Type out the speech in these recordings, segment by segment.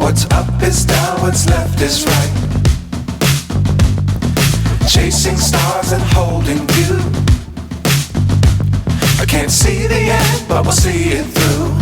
What's up is down, what's left is right. Chasing stars and holding you. I can't see the end, but we'll see it through.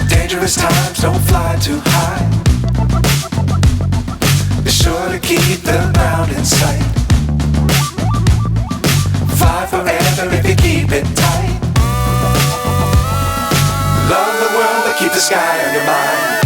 Dangerous times, don't fly too high. Be sure to keep the ground in sight. Fly forever if you keep it tight. Love the world, but keep the sky on your mind.